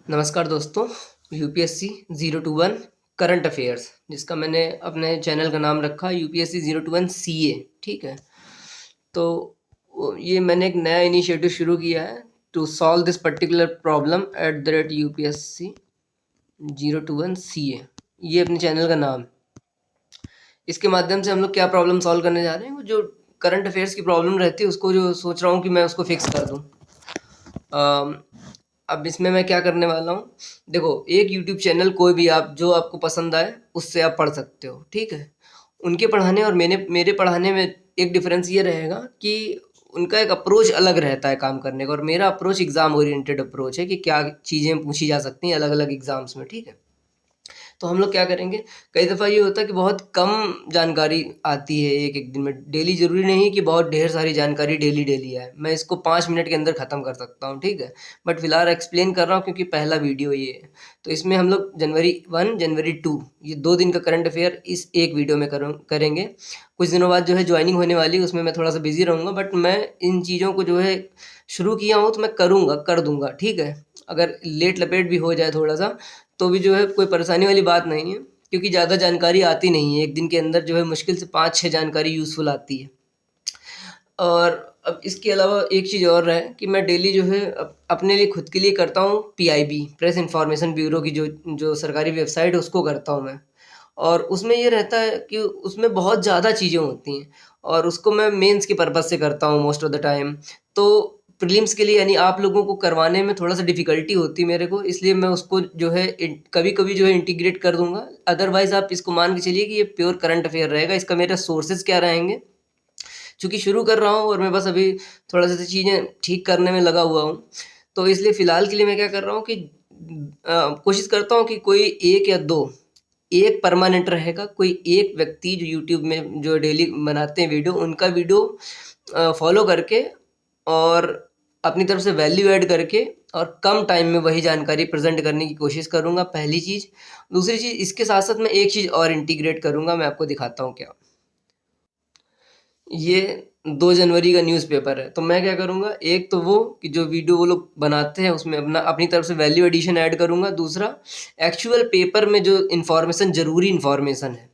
नमस्कार दोस्तों। UPSC 021 current affairs, जिसका मैंने अपने चैनल का नाम रखा यूपीएससी 021 सीए। ठीक है, तो ये मैंने एक नया इनिशिएटिव शुरू किया है to solve this particular problem at the rate UPSC 021 CA. ये अपने चैनल का नाम। इसके माध्यम से हम लोग क्या प्रॉब्लम सॉल्व करने जा रहे हैं, वो जो करंट अफेयर्स की प्रॉब्लम रहती है उसको जो सोच रहा हूँ कि मैं उसको फिक्स कर दूँ। अब इसमें मैं क्या करने वाला हूँ, देखो, एक यूट्यूब चैनल कोई भी आप जो आपको पसंद आए उससे आप पढ़ सकते हो। ठीक है, उनके पढ़ाने और मेरे पढ़ाने में एक डिफरेंस ये रहेगा कि उनका एक अप्रोच अलग रहता है काम करने का, और मेरा अप्रोच एग्ज़ाम ओरिएंटेड अप्रोच है कि क्या चीज़ें पूछी जा सकती हैं अलग अलग एग्ज़ाम्स में। ठीक है, तो हम लोग क्या करेंगे, कई दफ़ा ये होता है कि बहुत कम जानकारी आती है एक एक दिन में। डेली ज़रूरी नहीं कि बहुत ढेर सारी जानकारी डेली डेली आए, मैं इसको 5 मिनट के अंदर ख़त्म कर सकता हूँ। ठीक है, बट फिलहाल एक्सप्लेन कर रहा हूँ क्योंकि पहला वीडियो ये है। तो इसमें हम लोग जनवरी 1 जनवरी 2 ये 2 दिन का करंट अफेयर इस एक वीडियो में करेंगे। कुछ दिनों बाद जो है ज्वाइनिंग होने वाली है, उसमें मैं थोड़ा सा बिजी रहूँगा, बट मैं इन चीज़ों को जो है शुरू किया हूँ तो मैं करूँगा, कर दूँगा। ठीक है, अगर लेट लपेट भी हो जाए थोड़ा सा तो भी जो है कोई परेशानी वाली बात नहीं है, क्योंकि ज़्यादा जानकारी आती नहीं है। एक दिन के अंदर जो है मुश्किल से 5-6 जानकारी यूज़फुल आती है। और अब इसके अलावा एक चीज़ और है कि मैं डेली जो है अपने लिए खुद के लिए करता हूँ पीआईबी, प्रेस इन्फॉर्मेशन ब्यूरो की जो जो सरकारी वेबसाइट है उसको करता हूँ मैं। और उसमें ये रहता है कि उसमें बहुत ज़्यादा चीज़ें होती हैं, और उसको मैं मेंस के पर्पज़ से करता हूँ मोस्ट ऑफ द टाइम। तो प्रीलिम्स के लिए यानी आप लोगों को करवाने में थोड़ा सा डिफ़िकल्टी होती है मेरे को, इसलिए मैं उसको जो है कभी कभी जो है इंटीग्रेट कर दूंगा। अदरवाइज़ आप इसको मान के चलिए कि ये प्योर करंट अफेयर रहेगा। इसका मेरा सोर्सेज क्या रहेंगे, चूँकि शुरू कर रहा हूँ और मैं बस अभी थोड़ा-सा चीज़ें ठीक करने में लगा हुआ हूँ, तो इसलिए फ़िलहाल के लिए मैं क्या कर रहा हूँ कि कोशिश करता हूँ कि कोई 1 या 2 एक परमानेंट रहेगा, कोई एक व्यक्ति जो यूट्यूब में जो डेली बनाते हैं वीडियो, उनका वीडियो फ़ॉलो करके और अपनी तरफ से वैल्यू ऐड करके और कम टाइम में वही जानकारी प्रेज़ेंट करने की कोशिश करूँगा, पहली चीज़। दूसरी चीज़, इसके साथ-साथ मैं एक चीज़ और इंटीग्रेट करूँगा, मैं आपको दिखाता हूँ क्या। ये 2 जनवरी का न्यूज़पेपर है, तो मैं क्या करूँगा, एक तो वो कि जो वीडियो वो लोग बनाते हैं उसमें अपनी तरफ से वैल्यू एडिशन ऐड करूँगा। दूसरा, एक्चुअल पेपर में जो इन्फॉर्मेशन, ज़रूरी इन्फॉर्मेशन है,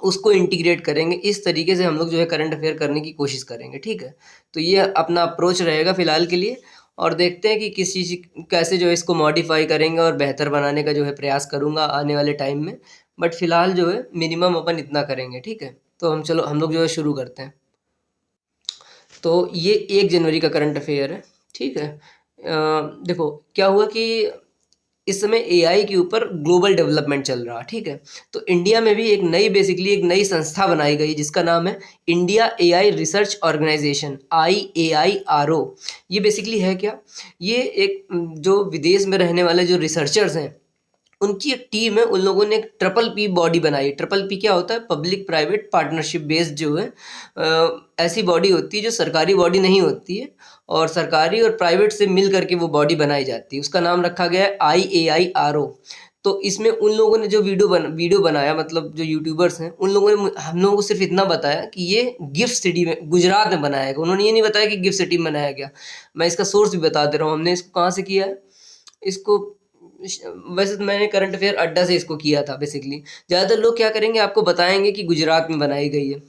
उसको इंटीग्रेट करेंगे। इस तरीके से हम लोग जो है करंट अफेयर करने की कोशिश करेंगे। ठीक है, तो ये अपना अप्रोच रहेगा फ़िलहाल के लिए, और देखते हैं कि किस चीज़ कैसे जो है इसको मॉडिफ़ाई करेंगे और बेहतर बनाने का जो है प्रयास करूँगा आने वाले टाइम में। बट फ़िलहाल जो है मिनिमम अपन इतना करेंगे। ठीक है, तो हम लोग जो है शुरू करते हैं। तो ये 1 जनवरी का करंट अफेयर है। ठीक है, देखो क्या हुआ कि इस समय एआई के ऊपर ग्लोबल डेवलपमेंट चल रहा है। ठीक है, तो इंडिया में भी एक नई संस्था बनाई गई जिसका नाम है India AI research organisation, IAIRO। ये बेसिकली है क्या, ये एक जो विदेश में रहने वाले जो रिसर्चर्स हैं उनकी एक टीम है। उन लोगों ने एक ट्रिपल पी बॉडी बनाई। ट्रिपल पी क्या होता है, पब्लिक प्राइवेट पार्टनरशिप बेस्ड जो है ऐसी बॉडी होती है जो सरकारी बॉडी नहीं होती है, और सरकारी और प्राइवेट से मिल करके वो बॉडी बनाई जाती है। उसका नाम रखा गया है IAIRO। तो इसमें उन लोगों ने जो वीडियो बनाया, मतलब जो यूट्यूबर्स हैं, उन लोगों ने हम लोगों को सिर्फ इतना बताया कि ये गिफ्ट सिटी में, गुजरात में बनाया गया। उन्होंने ये नहीं बताया कि गिफ्ट सिटी में बनाया गया। मैं इसका सोर्स भी बता दे रहा हूँ, हमने इसको कहाँ से किया है। इसको वैसे तो मैंने करंट अफेयर अड्डा से इसको किया था बेसिकली। ज़्यादातर लोग क्या करेंगे, आपको बताएंगे कि गुजरात में बनाई गई है,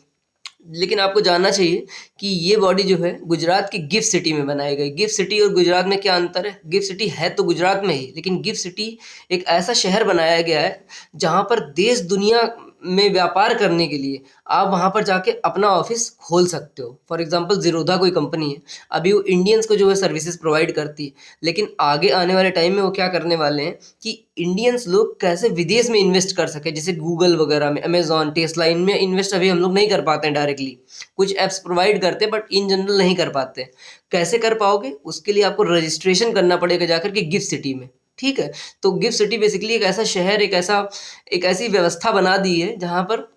लेकिन आपको जानना चाहिए कि ये बॉडी जो है गुजरात की गिफ्ट सिटी में बनाई गई। गिफ्ट सिटी और गुजरात में क्या अंतर है, गिफ्ट सिटी है तो गुजरात में ही, लेकिन गिफ्ट सिटी एक ऐसा शहर बनाया गया है जहाँ पर देश दुनिया में व्यापार करने के लिए आप वहाँ पर जाके अपना ऑफिस खोल सकते हो। फॉर एग्जांपल ज़ीरोधा कोई कंपनी है, अभी वो इंडियंस को जो है सर्विसेज प्रोवाइड करती है, लेकिन आगे आने वाले टाइम में वो क्या करने वाले हैं कि इंडियंस लोग कैसे विदेश में इन्वेस्ट कर सके, जैसे गूगल वगैरह में, अमेजॉन, टेस्ला, इनमें इन्वेस्ट अभी हम लोग नहीं कर पाते हैं डायरेक्टली। कुछ ऐप्स प्रोवाइड करते हैं बट इन जनरल नहीं कर पाते। कैसे कर पाओगे, उसके लिए आपको रजिस्ट्रेशन करना पड़ेगा जाकर के गिफ्ट सिटी में। ठीक है, तो गिफ्ट सिटी बेसिकली एक ऐसा शहर, एक ऐसी व्यवस्था बना दी है जहाँ पर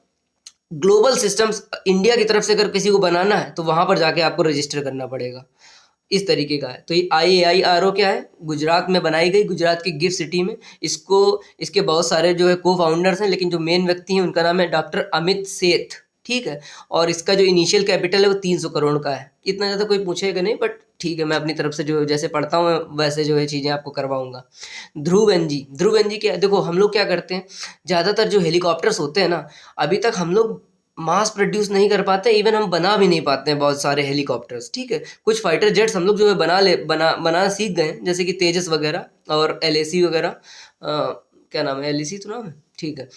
ग्लोबल सिस्टम्स इंडिया की तरफ से अगर किसी को बनाना है तो वहाँ पर जाके आपको रजिस्टर करना पड़ेगा। इस तरीके का है। तो ये IAIRO क्या है, गुजरात में बनाई गई, गुजरात की गिफ्ट सिटी में। इसको इसके बहुत सारे जो है को फाउंडर्स हैं, लेकिन जो मेन व्यक्ति हैं उनका नाम है डॉक्टर अमित सेठ। ठीक है, और इसका जो इनिशियल कैपिटल है वो 300 करोड़ का है। इतना ज़्यादा कोई पूछेगा नहीं, बट ठीक है, मैं अपनी तरफ से जो जैसे पढ़ता हूँ वैसे जो है चीज़ें आपको करवाऊँगा। ध्रुव एनजी क्या है, देखो हम लोग क्या करते हैं, ज़्यादातर जो हेलीकॉप्टर्स होते हैं ना, अभी तक हम लोग मास प्रोड्यूस नहीं कर पाते, इवन हम बना भी नहीं पाते हैं बहुत सारे हेलीकॉप्टर्स, ठीक है। कुछ फाइटर जेट्स हम लोग जो है बनाना सीख गए हैं, जैसे कि तेजस वगैरह और एलएसी वगैरह, क्या नाम है, एलएसी तो नाम है, ठीक है।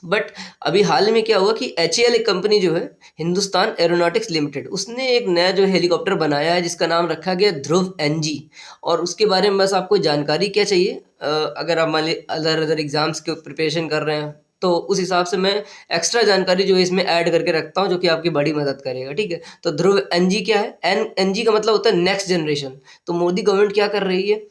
बट अभी हाल में क्या हुआ कि एचएएल एक कंपनी जो है, हिंदुस्तान एरोनॉटिक्स लिमिटेड, उसने एक नया जो हेलीकॉप्टर बनाया है जिसका नाम रखा गया ध्रुव एनजी। और उसके बारे में बस आपको जानकारी क्या चाहिए, अगर आप मान ली अदर अदर एग्जाम्स के प्रिपरेशन कर रहे हैं तो उस हिसाब से मैं एक्स्ट्रा जानकारी जो है इसमें ऐड करके रखता हूँ, जो कि आपकी बड़ी मदद करेगा, ठीक है। तो ध्रुव एनजी क्या है, एनजी का मतलब होता है नेक्स्ट जनरेशन। तो मोदी गवर्नमेंट क्या कर रही है,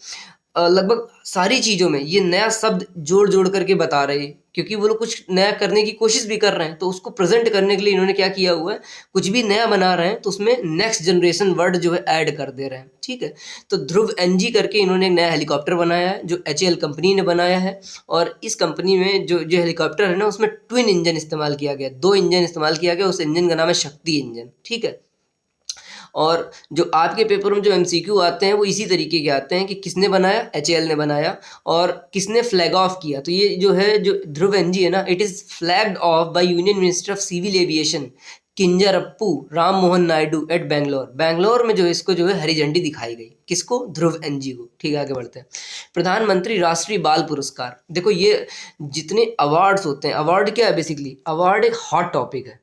लगभग सारी चीज़ों में ये नया शब्द जोड़ जोड़ करके बता रहे हैं, क्योंकि वो लोग कुछ नया करने की कोशिश भी कर रहे हैं, तो उसको प्रेजेंट करने के लिए इन्होंने क्या किया हुआ है, कुछ भी नया बना रहे हैं तो उसमें नेक्स्ट जनरेशन वर्ड जो है ऐड कर दे रहे हैं, ठीक है। तो ध्रुव एनजी करके इन्होंने एक नया हेलीकॉप्टर बनाया है जो एचएएल कंपनी ने बनाया है। और इस कंपनी में जो जो हेलीकॉप्टर है ना, उसमें ट्विन इंजन इस्तेमाल किया गया, 2 इंजन इस्तेमाल किया गया, उस इंजन का नाम है शक्ति इंजन, ठीक है। और जो आपके पेपर में जो एमसीक्यू आते हैं वो इसी तरीके के आते हैं कि किसने बनाया, एचएएल ने बनाया, और किसने फ्लैग ऑफ किया। तो ये जो है जो ध्रुव एनजी है ना, it is flagged off by union minister of civil aviation Kinjarapu Ram Mohan Naidu at Bangalore. Bangalore में जो है इसको जो है हरी झंडी दिखाई गई, किसको, ध्रुव एनजी को, ठीक है। आगे बढ़ते हैं। प्रधानमंत्री राष्ट्रीय बाल पुरस्कार, देखो ये जितने अवार्ड्स होते हैं, अवार्ड क्या है, बेसिकली अवार्ड एक हॉट टॉपिक है।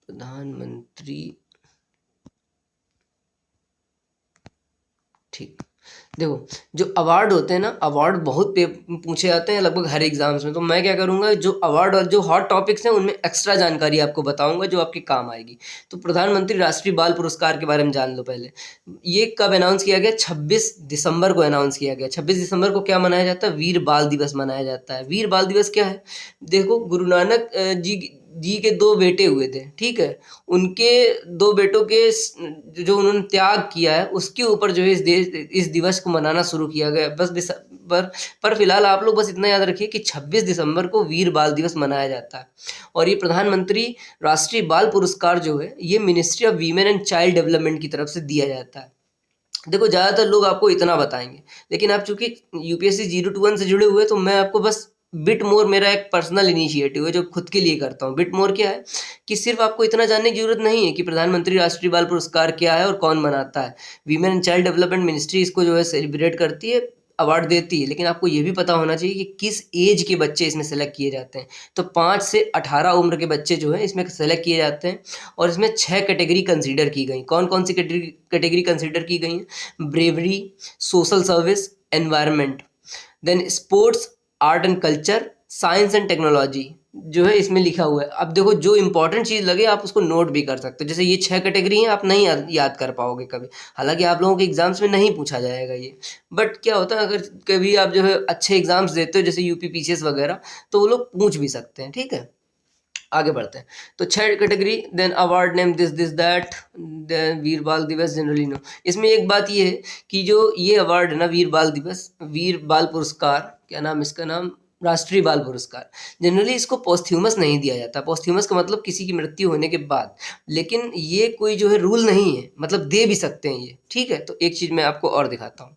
प्रधानमंत्री, ठीक, देखो जो अवार्ड होते हैं ना, अवार्ड बहुत पूछे जाते हैं लगभग हर एग्जाम्स में। तो मैं क्या करूंगा, जो अवार्ड और जो हॉट टॉपिक्स हैं उनमें एक्स्ट्रा जानकारी आपको बताऊंगा जो आपके काम आएगी। तो प्रधानमंत्री राष्ट्रीय बाल पुरस्कार के बारे में जान लो पहले। ये कब अनाउंस किया गया, 26 दिसंबर को अनाउंस किया गया। 26 दिसंबर को क्या मनाया जाता है, वीर बाल दिवस मनाया जाता है। वीर बाल दिवस क्या है, देखो गुरु नानक जी के 2 बेटे हुए थे, ठीक है। उनके 2 बेटों के जो उन्होंने त्याग किया है उसके ऊपर जो है इस दिवस को मनाना शुरू किया गया। बस पर फिलहाल आप लोग बस इतना याद रखिए कि 26 दिसंबर को वीर बाल दिवस मनाया जाता है। और ये प्रधानमंत्री राष्ट्रीय बाल पुरस्कार जो है ये ministry of women and child development की तरफ से दिया जाता है। देखो ज़्यादातर लोग आपको इतना बताएंगे, लेकिन आप चूंकि यूपीएससी 0 to 1 से जुड़े हुए, तो मैं आपको बस बिट मोर, मेरा एक पर्सनल इनिशिएटिव है जो खुद के लिए करता हूँ। बिट मोर क्या है कि सिर्फ आपको इतना जानने की जरूरत नहीं है कि प्रधानमंत्री राष्ट्रीय बाल पुरस्कार क्या है और कौन मनाता है। Women and child development ministry इसको जो है सेलिब्रेट करती है, अवार्ड देती है, लेकिन आपको ये भी पता होना चाहिए कि किस एज के बच्चे इसमें सेलेक्ट किए जाते हैं। तो 5 से 18 उम्र के बच्चे जो है इसमें सेलेक्ट किए जाते हैं। और इसमें 6 कैटेगरी कंसीडर की गई। कौन कौन सी कैटेगरी कंसीडर की गई हैं, bravery, social service, environment, then sports, art and culture, science and technology जो है इसमें लिखा हुआ है। अब देखो जो इंपॉर्टेंट चीज़ लगे आप उसको नोट भी कर सकते हो। जैसे ये 6 कैटेगरी हैं, आप नहीं याद कर पाओगे कभी, हालांकि आप लोगों के एग्जाम्स में नहीं पूछा जाएगा ये। बट क्या होता है, अगर कभी आप जो है अच्छे एग्जाम्स देते हो जैसे यूपी पीसीएस वगैरह, तो वो लोग पूछ भी सकते हैं, ठीक है। आगे बढ़ते हैं। तो 6 category, then award name this this that, then Veer Baal Diwas generally no. इसमें एक बात ये है कि जो ये अवार्ड है ना, वीर बाल दिवस, वीर बाल पुरस्कार, क्या नाम इसका नाम, राष्ट्रीय बाल पुरस्कार, जनरली इसको पोस्थ्यूमस नहीं दिया जाता। पोस्थ्यूमस का मतलब किसी की मृत्यु होने के बाद, लेकिन ये कोई जो है रूल नहीं है, मतलब दे भी सकते हैं ये, ठीक है। तो एक चीज़ मैं आपको और दिखाता हूँ।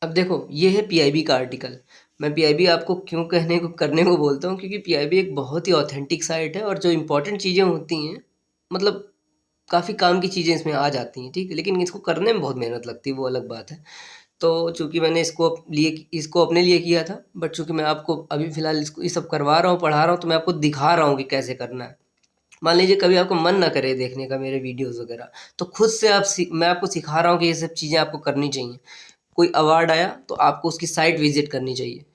अब देखो ये है पीआईबी का आर्टिकल। मैं पीआईबी आपको क्यों करने को बोलता हूँ, क्योंकि पीआईबी एक बहुत ही ऑथेंटिक साइट है, और जो इम्पोर्टेंट चीज़ें होती हैं, मतलब काफ़ी काम की चीज़ें इसमें आ जाती हैं, ठीक है। लेकिन इसको करने में बहुत मेहनत लगती है, वो अलग बात है। तो चूंकि मैंने इसको अपने लिए किया था, बट चूंकि मैं आपको अभी फ़िलहाल इसको ये सब करवा रहा हूँ, पढ़ा रहा हूँ, तो मैं आपको दिखा रहा हूँ कि कैसे करना है। मान लीजिए कभी आपको मन ना करे देखने का मेरे वीडियोज़ वगैरह, तो खुद से मैं आपको सिखा रहा हूँ कि ये सब चीज़ें आपको करनी चाहिए। कोई अवार्ड आया तो आपको उसकी साइट विजिट करनी चाहिए,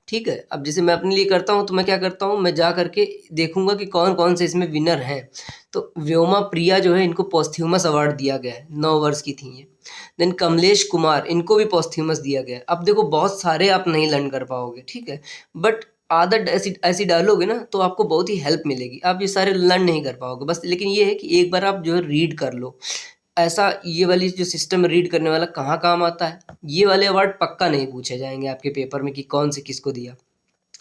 ठीक है। अब जैसे मैं अपने लिए करता हूँ, तो मैं क्या करता हूँ, मैं जा करके देखूंगा कि कौन कौन से इसमें विनर हैं। तो व्योमा प्रिया जो है इनको पोस्थ्यूमस अवार्ड दिया गया है, 9 वर्ष की थी ये। देन कमलेश कुमार, इनको भी पोस्थ्यूमस दिया गया है। अब देखो बहुत सारे आप नहीं लर्न कर पाओगे, ठीक है, बट आदत ऐसी ऐसी डालोगे ना तो आपको बहुत ही हेल्प मिलेगी। आप ये सारे लर्न नहीं कर पाओगे बस, लेकिन ये है कि एक बार आप जो है रीड कर लो, ऐसा ये वाली जो सिस्टम रीड करने वाला कहाँ काम आता है, ये वाले अवार्ड पक्का नहीं पूछे जाएंगे आपके पेपर में कि कौन से किसको दिया।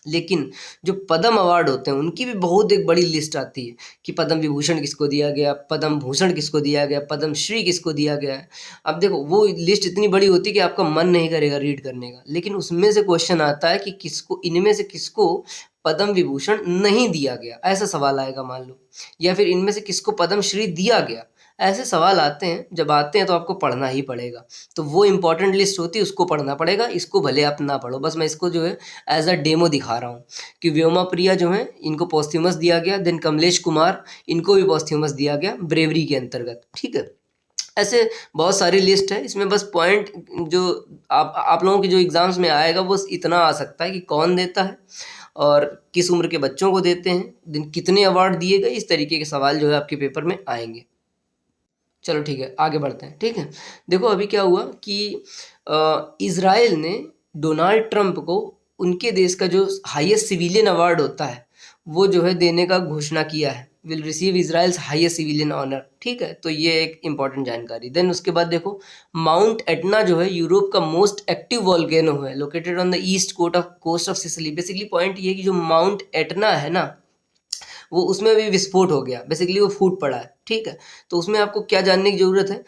लेकिन जो पद्म अवार्ड होते हैं उनकी भी बहुत एक बड़ी लिस्ट आती है कि पद्म विभूषण किसको दिया गया, पद्म भूषण किसको दिया गया, पद्म श्री किसको दिया गया है। अब देखो वो लिस्ट इतनी बड़ी होती है कि आपका मन नहीं करेगा रीड करने का, लेकिन उसमें से क्वेश्चन आता है कि किसको, इनमें से किसको पद्म विभूषण नहीं दिया गया, ऐसा सवाल आएगा मान लो, या फिर इनमें से किसको पद्म श्री दिया गया। ऐसे सवाल आते हैं, जब आते हैं तो आपको पढ़ना ही पड़ेगा। तो वो इंपॉर्टेंट लिस्ट होती है, उसको पढ़ना पड़ेगा, इसको भले आप ना पढ़ो, बस मैं इसको जो है एज अ डेमो दिखा रहा हूँ कि व्योमा प्रिया जो है इनको पॉस्थ्यूमस दिया गया, देन कमलेश कुमार इनको भी पॉस्थ्यूमस दिया गया ब्रेवरी के अंतर्गत, ठीक है। ऐसे बहुत सारी लिस्ट है, इसमें बस पॉइंट जो आप लोगों के जो एग्ज़ाम्स में आएगा बस इतना आ सकता है कि कौन देता है और किस उम्र के बच्चों को देते हैं, दिन कितने अवार्ड दिए गए, इस तरीके के सवाल जो है आपके पेपर में आएंगे। चलो ठीक है, आगे बढ़ते हैं। ठीक है, देखो अभी क्या हुआ कि इज़राइल ने डोनाल्ड ट्रंप को उनके देश का जो हाईएस्ट सिविलियन अवार्ड होता है वो जो है देने का घोषणा किया है, will receive Israel's highest civilian honour. ठीक है, तो ये एक इंपॉर्टेंट जानकारी। देन उसके बाद देखो माउंट एटना जो है यूरोप का मोस्ट एक्टिव वॉल्केनो है, located on the east coast of Sicily. Basically point ये है कि जो माउंट एटना है ना वो उसमें भी विस्फोट हो गया, बेसिकली वो फूट पड़ा है। ठीक है, तो उसमें आपको क्या जानने की ज़रूरत है।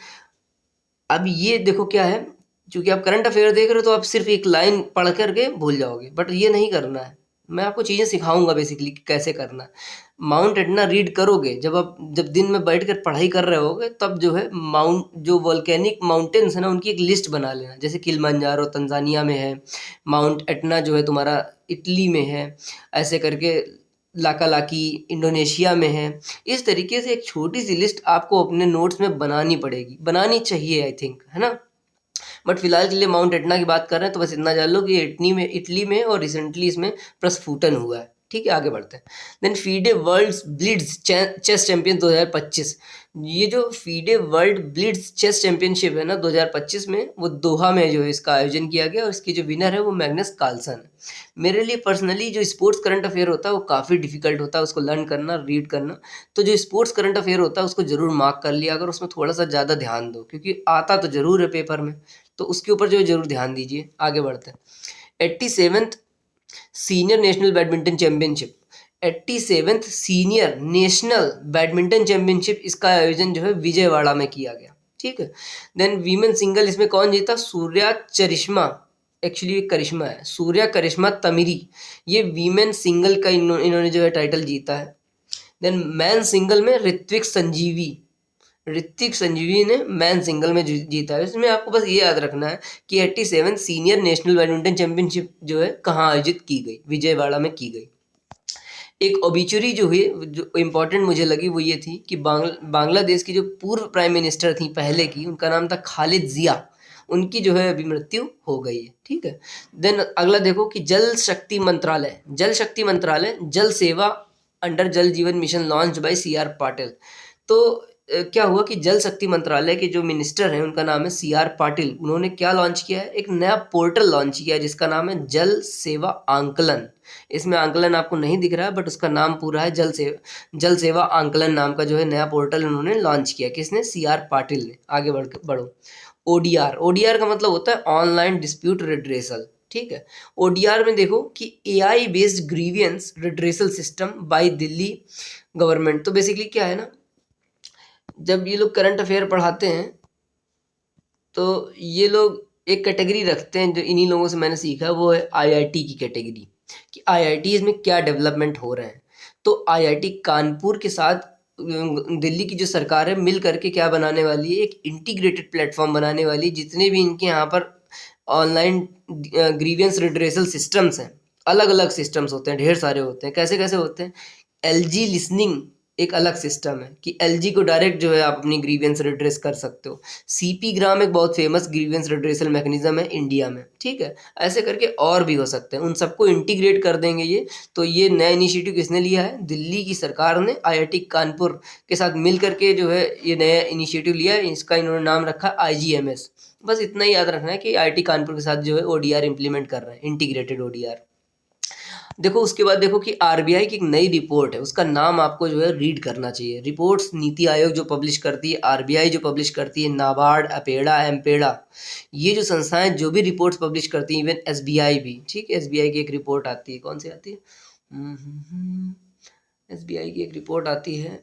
अब ये देखो क्या है, क्योंकि आप करंट अफेयर देख रहे हो तो आप सिर्फ एक लाइन पढ़ करके भूल जाओगे, बट ये नहीं करना है। मैं आपको चीज़ें सिखाऊंगा बेसिकली कि कैसे करना है। माउंट एटना रीड करोगे, जब दिन में बैठ कर पढ़ाई कर रहे होगे तब जो है जो वॉल्केनिक माउंटेन्स है ना उनकी एक लिस्ट बना लेना। जैसे किलिमंजारो तंजानिया में है, माउंट एटना जो है तुम्हारा इटली में है, ऐसे करके लाकालाकी इंडोनेशिया में है। इस तरीके से एक छोटी सी लिस्ट आपको अपने नोट्स में बनानी पड़ेगी, बनानी चाहिए आई थिंक, है ना। बट फिलहाल के लिए माउंट एटना की बात कर रहे हैं तो बस इतना जान लो कि इटली में और रिसेंटली इसमें प्रस्फुटन हुआ है। ठीक है, आगे बढ़ते हैं। Then FIDE world blitz chess champion 2025, ये जो FIDE world blitz chess championship है ना 2025 में, वो दोहा में जो है इसका आयोजन किया गया और इसकी जो विनर है वो मैग्नस कार्लसन है। मेरे लिए पर्सनली जो स्पोर्ट्स करंट अफेयर होता है वो काफ़ी डिफिकल्ट होता है उसको लर्न करना, रीड करना। तो जो स्पोर्ट्स करंट अफेयर होता है उसको ज़रूर मार्क कर लिया अगर, उसमें थोड़ा सा ज़्यादा ध्यान दो क्योंकि आता तो ज़रूर है पेपर में, तो उसके ऊपर जो है ज़रूर ध्यान दीजिए। आगे बढ़ते हैं। 87th senior national badminton championship, 87th senior national badminton championship, इसका आयोजन जो है विजयवाड़ा में किया गया। ठीक है, देन वीमेन सिंगल इसमें कौन जीता, सूर्या चरिश्मा, एक्चुअली ये करिश्मा है, सूर्या करिश्मा तमीरी, ये वीमेन सिंगल का इन्होंने जो है टाइटल जीता है। देन मैन सिंगल में ऋत्विक संजीवी ने मैन सिंगल में जीता है। इसमें आपको बस ये याद रखना है कि 87 सीनियर नेशनल बैडमिंटन चैंपियनशिप जो है कहाँ आयोजित की गई, विजयवाड़ा में की गई। एक ओबिचुरी जो हुई जो इम्पोर्टेंट मुझे लगी वो ये थी कि बांग्लादेश की जो पूर्व प्राइम मिनिस्टर थी पहले की, उनका नाम था खालिद जिया, उनकी जो है अभी मृत्यु हो गई है। ठीक है, देन अगला देखो कि जल शक्ति मंत्रालय जल सेवा अंडर जल जीवन mission launch by CR Patil. तो क्या हुआ कि जल शक्ति मंत्रालय के जो मिनिस्टर हैं उनका नाम है CR पाटिल। उन्होंने क्या लॉन्च किया है, एक नया पोर्टल लॉन्च किया है जिसका नाम है जल सेवा आंकलन। इसमें आंकलन आपको नहीं दिख रहा है बट उसका नाम पूरा है जल सेवा आंकलन नाम का जो है नया पोर्टल उन्होंने लॉन्च किया। किसने, CR पाटिल ने। आगे बढ़ो। ODR का मतलब होता है ऑनलाइन डिस्प्यूट रिड्रेसल। ठीक है, ODR में देखो कि AI based grievance redressal system by Delhi government. तो बेसिकली क्या है ना, जब ये लोग करंट अफेयर पढ़ाते हैं तो ये लोग एक कैटेगरी रखते हैं, जो इन्हीं लोगों से मैंने सीखा है, वो है IIT की कैटेगरी, कि IITs में क्या डेवलपमेंट हो रहे हैं। तो IIT कानपुर के साथ दिल्ली की जो सरकार है मिल करके क्या बनाने वाली है, एक इंटीग्रेटेड प्लेटफॉर्म बनाने वाली है। जितने भी इनके यहाँ पर ऑनलाइन ग्रीवियंस रिड्रेसल सिस्टम्स हैं, अलग अलग सिस्टम्स होते हैं, ढेर सारे होते हैं। कैसे कैसे होते हैं, LG लिसनिंग एक अलग सिस्टम है कि LG को डायरेक्ट जो है आप अपनी ग्रीवियंस रिड्रेस कर सकते हो। CP ग्राम एक बहुत फेमस ग्रीवियंस रिड्रेसल मैकेनिज्म है इंडिया में। ठीक है, ऐसे करके और भी हो सकते हैं, उन सबको इंटीग्रेट कर देंगे ये। तो ये नया इनिशिएटिव किसने लिया है, दिल्ली की सरकार ने IIT कानपुर के साथ मिल करके जो है ये नया इनिशिएटिव लिया है। इसका इन्होंने नाम रखा IGMS। बस इतना ही याद रखना है कि IIT कानपुर के साथ जो है ODR इम्प्लीमेंट कर रहे हैं, इंटीग्रेटेड ODR। देखो उसके बाद देखो कि आरबीआई की एक नई रिपोर्ट है, उसका नाम आपको जो है रीड करना चाहिए। रिपोर्ट्स नीति आयोग जो पब्लिश करती है, आरबीआई जो पब्लिश करती है, नाबार्ड, अपेडा, एम्पेडा, ये जो संस्थाएं जो भी रिपोर्ट्स पब्लिश करती हैं, इवन एसबीआई भी, ठीक है, एसबीआई की एक रिपोर्ट आती है, कौन सी आती है, एसबीआई की एक रिपोर्ट आती है,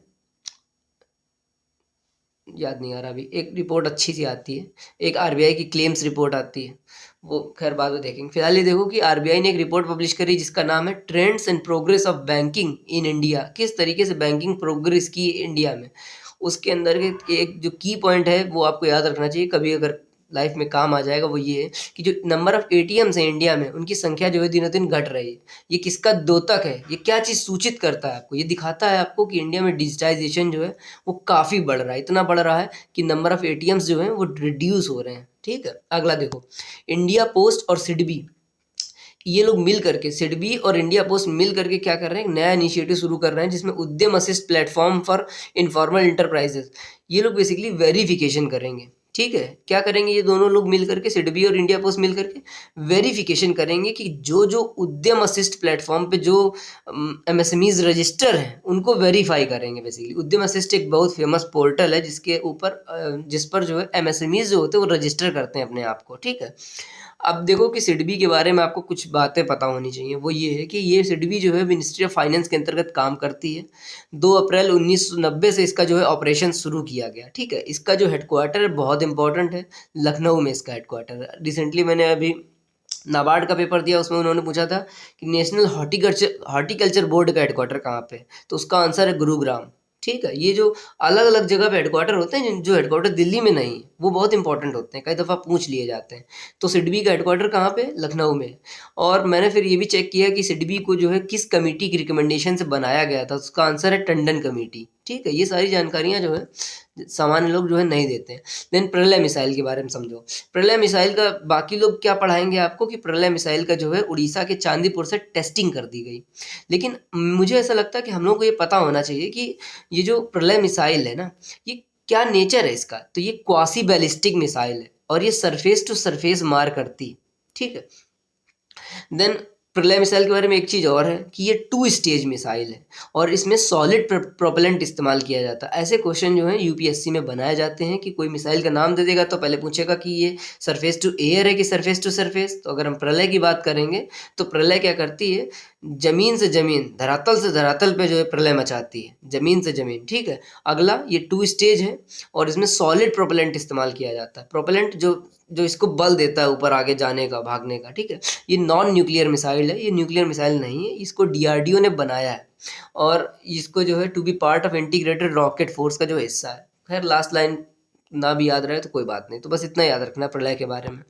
याद नहीं आ रहा अभी, एक रिपोर्ट अच्छी सी आती है, एक आरबीआई की क्लेम्स रिपोर्ट आती है, वो खैर बाद में देखेंगे। फिलहाल ये देखो कि आरबीआई ने एक रिपोर्ट पब्लिश करी जिसका नाम है trends and progress of banking in India, किस तरीके से बैंकिंग प्रोग्रेस की इंडिया में। उसके अंदर के एक जो की पॉइंट है वो आपको याद रखना चाहिए, कभी अगर लाइफ में काम आ जाएगा, वो ये है कि जो नंबर ऑफ एटीएम्स है इंडिया में, उनकी संख्या जो है दिनों दिन घट रही है। ये किसका द्योतक है, ये क्या चीज़ सूचित करता है आपको, ये दिखाता है आपको कि इंडिया में डिजिटाइजेशन जो है वो काफ़ी बढ़ रहा है, इतना बढ़ रहा है कि नंबर ऑफ एटीएम्स जो हैं वो रिड्यूस हो रहे हैं, ठीक है। अगला देखो, इंडिया पोस्ट और सिडबी, ये लोग मिल करके, सिडबी और इंडिया पोस्ट मिल करके क्या कर रहे हैं, एक नया इनिशिएटिव शुरू कर रहे हैं जिसमें उद्यम assist platform for informal enterprises, ये लोग बेसिकली वेरिफिकेशन करेंगे, ठीक है। क्या करेंगे ये दोनों लोग मिल करके, सिडबी और इंडिया पोस्ट मिल करके वेरिफिकेशन करेंगे कि जो जो उद्यम असिस्ट प्लेटफॉर्म पे जो एमएसएमईज रजिस्टर हैं उनको वेरीफाई करेंगे। बेसिकली उद्यम असिस्ट एक बहुत फेमस पोर्टल है जिसके ऊपर जिस पर जो है एमएसएमईज जो होते हैं वो रजिस्टर करते हैं अपने आप को, ठीक है। अब देखो कि सिडबी के बारे में आपको कुछ बातें पता होनी चाहिए, वो ये है कि ये सिडबी जो है मिनिस्ट्री ऑफ फाइनेंस के अंतर्गत काम करती है। 2 अप्रैल 1990 से इसका जो है ऑपरेशन शुरू किया गया, ठीक है। इसका जो हेडक्वार्टर है बहुत इंपॉर्टेंट है, लखनऊ में इसका हेडक्वार्टर है। रिसेंटली मैंने अभी नाबार्ड का पेपर दिया, उसमें उन्होंने पूछा था कि नेशनल हॉर्टिकल्चर बोर्ड का हेडक्वार्टर कहाँ पे है, तो उसका आंसर है गुरुग्राम, ठीक है। ये जो अलग अलग जगह पे हेडक्वार्टर होते हैं, जो हेडक्वार्टर दिल्ली में नहीं है, वो बहुत इंपॉर्टेंट होते हैं, कई दफ़ा पूछ लिए जाते हैं। तो सिडबी का हेडक्वार्टर कहाँ पे, लखनऊ में। और मैंने फिर ये भी चेक किया कि सिडबी को जो है किस कमेटी की रिकमेंडेशन से बनाया गया था, उसका आंसर है टंडन कमेटी, ठीक है। ये सारी जानकारियाँ जो है सामान्य लोग जो है नहीं देते हैं। देन प्रलय मिसाइल के बारे में समझो। प्रलय मिसाइल का बाकी लोग क्या पढ़ाएंगे आपको कि प्रलय मिसाइल का जो है उड़ीसा के चांदीपुर से टेस्टिंग कर दी गई, लेकिन मुझे ऐसा लगता है कि हम लोगों को ये पता होना चाहिए कि ये जो प्रलय मिसाइल है ना, ये क्या नेचर है इसका। तो ये क्वासी बैलिस्टिक मिसाइल है और ये सरफेस टू सरफेस मार करती, ठीक है। देन प्रलय मिसाइल के बारे में एक चीज़ और है कि ये 2 स्टेज मिसाइल है और इसमें सॉलिड प्रोपेलेंट इस्तेमाल किया जाता है। ऐसे क्वेश्चन जो है यूपीएससी में बनाए जाते हैं कि कोई मिसाइल का नाम दे देगा तो पहले पूछेगा कि ये सरफेस टू एयर है कि सरफेस टू सरफेस। तो अगर हम प्रलय की बात करेंगे तो प्रलय क्या करती है, जमीन से जमीन, धरातल से धरातल पे जो है प्रलय मचाती है, जमीन से जमीन, ठीक है। अगला ये 2 स्टेज है और इसमें सॉलिड प्रोपेलेंट इस्तेमाल किया जाता है। प्रोपेलेंट जो जो इसको बल देता है ऊपर आगे जाने का, भागने का, ठीक है। ये नॉन न्यूक्लियर मिसाइल है, ये न्यूक्लियर मिसाइल नहीं है, इसको डीआरडीओ ने बनाया है और इसको जो है to be part of integrated rocket force का जो हिस्सा है। खैर लास्ट लाइन ना भी याद रहे तो कोई बात नहीं, तो बस इतना याद रखना प्रलय के बारे में,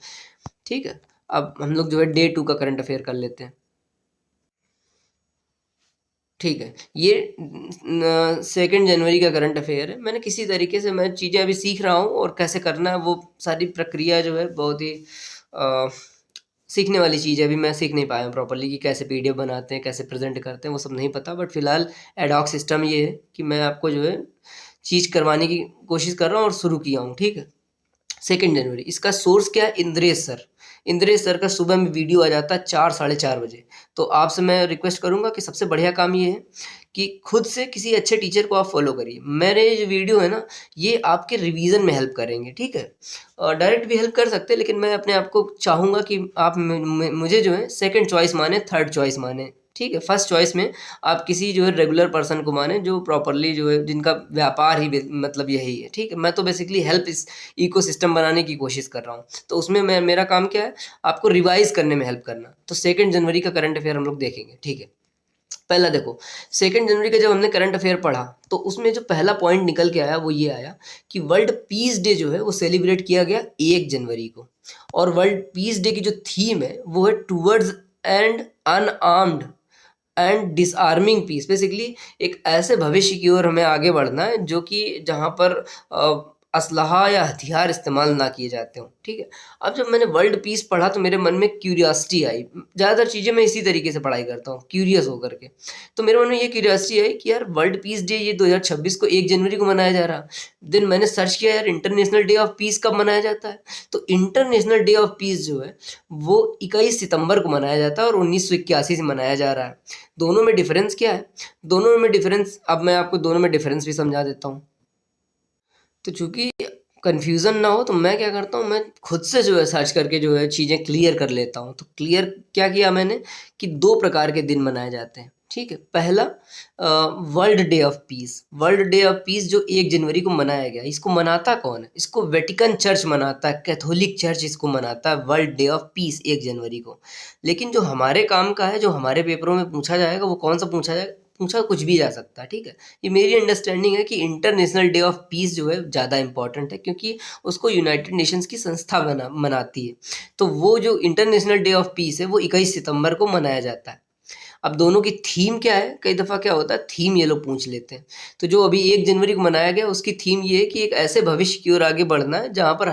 ठीक है। अब हम लोग जो है डे 2 का करंट अफेयर कर लेते हैं, ठीक है। ये 2 जनवरी का करंट अफेयर है। मैंने किसी तरीके से, मैं चीज़ें अभी सीख रहा हूँ और कैसे करना है वो सारी प्रक्रिया जो है बहुत ही सीखने वाली चीज़ है। अभी मैं सीख नहीं पाया हूँ प्रॉपर्ली कि कैसे पीडीएफ बनाते हैं, कैसे प्रेजेंट करते हैं, वो सब नहीं पता। बट फिलहाल एडॉक सिस्टम ये है कि मैं आपको जो है चीज़ करवाने की कोशिश कर रहा हूँ और शुरू किया हूँ, ठीक है। 2 जनवरी, इसका सोर्स क्या है, इंद्रेश सर। इंद्रेश सर का सुबह में वीडियो आ जाता है 4 साढ़े 4 बजे। तो आपसे मैं रिक्वेस्ट करूंगा कि सबसे बढ़िया काम ये है कि खुद से किसी अच्छे टीचर को आप फॉलो करिए। मेरे जो वीडियो है ना, ये आपके रिवीजन में हेल्प करेंगे, ठीक है। और डायरेक्ट भी हेल्प कर सकते हैं, लेकिन मैं अपने आप को चाहूँगा कि आप मुझे जो है सेकंड चॉइस माने, थर्ड चॉइस माने, ठीक है। फर्स्ट चॉइस में आप किसी जो है रेगुलर पर्सन को माने जो प्रॉपरली जो है, जिनका व्यापार ही मतलब यही है, ठीक है। मैं तो बेसिकली हेल्प इस इकोसिस्टम बनाने की कोशिश कर रहा हूँ, तो उसमें मेरा काम क्या है, आपको रिवाइज करने में हेल्प करना। तो 2 जनवरी का करंट अफेयर हम लोग देखेंगे, ठीक है। पहला देखो, 2 जनवरी का जब हमने करंट अफेयर पढ़ा तो उसमें जो पहला पॉइंट निकल के आया वो ये आया कि वर्ल्ड पीस डे जो है वो सेलिब्रेट किया गया 1 जनवरी को। और वर्ल्ड पीस डे की जो थीम है वो है towards and unarmed and disarming peace. Basically एक ऐसे भविष्य की ओर हमें आगे बढ़ना है जो कि जहाँ पर असलहा या हथियार इस्तेमाल ना किए जाते हों, ठीक है। अब जब मैंने वर्ल्ड पीस पढ़ा तो मेरे मन में क्यूरियोसिटी आई। ज़्यादातर चीज़ें मैं इसी तरीके से पढ़ाई करता हूँ, क्यूरियस होकर के। तो मेरे मन में ये क्यूरियोसिटी आई कि यार वर्ल्ड पीस डे ये 2026 को 1 जनवरी को मनाया जा रहा। देन मैंने सर्च किया यार इंटरनेशनल डे ऑफ पीस कब मनाया जाता है? तो इंटरनेशनल डे ऑफ पीस जो है वो 21 सितंबर को मनाया जाता है और 1981 से मनाया जा रहा है। दोनों में डिफरेंस क्या है? दोनों में डिफरेंस अब मैं आपको दोनों में डिफरेंस भी समझा देता हूँ। तो चूँकि कन्फ्यूज़न ना हो तो मैं क्या करता हूँ, मैं खुद से जो है सर्च करके जो है चीज़ें क्लियर कर लेता हूँ। तो क्लियर क्या किया मैंने कि 2 प्रकार के दिन मनाए जाते हैं, ठीक है। पहला world day of peace. World day of peace जो 1 जनवरी को मनाया गया, इसको मनाता कौन है? इसको वेटिकन चर्च मनाता है, कैथोलिक चर्च इसको मनाता है वर्ल्ड डे ऑफ पीस 1 जनवरी को। लेकिन जो हमारे काम का है, जो हमारे पेपरों में पूछा जाएगा वो कौन-सा पूछा जाएगा? पूछा कुछ भी जा सकता है, ठीक है। ये मेरी अंडरस्टैंडिंग है कि इंटरनेशनल डे ऑफ पीस जो है ज़्यादा इम्पॉर्टेंट है क्योंकि उसको यूनाइटेड नेशंस की संस्था मनाती है। तो वो जो इंटरनेशनल डे ऑफ पीस है वो 21 सितंबर को मनाया जाता है। अब दोनों की थीम क्या है? कई दफ़ा क्या होता है थीम ये लोग पूछ लेते हैं। तो जो अभी 1 जनवरी को मनाया गया उसकी थीम ये है कि एक ऐसे भविष्य की ओर आगे बढ़ना है जहाँ पर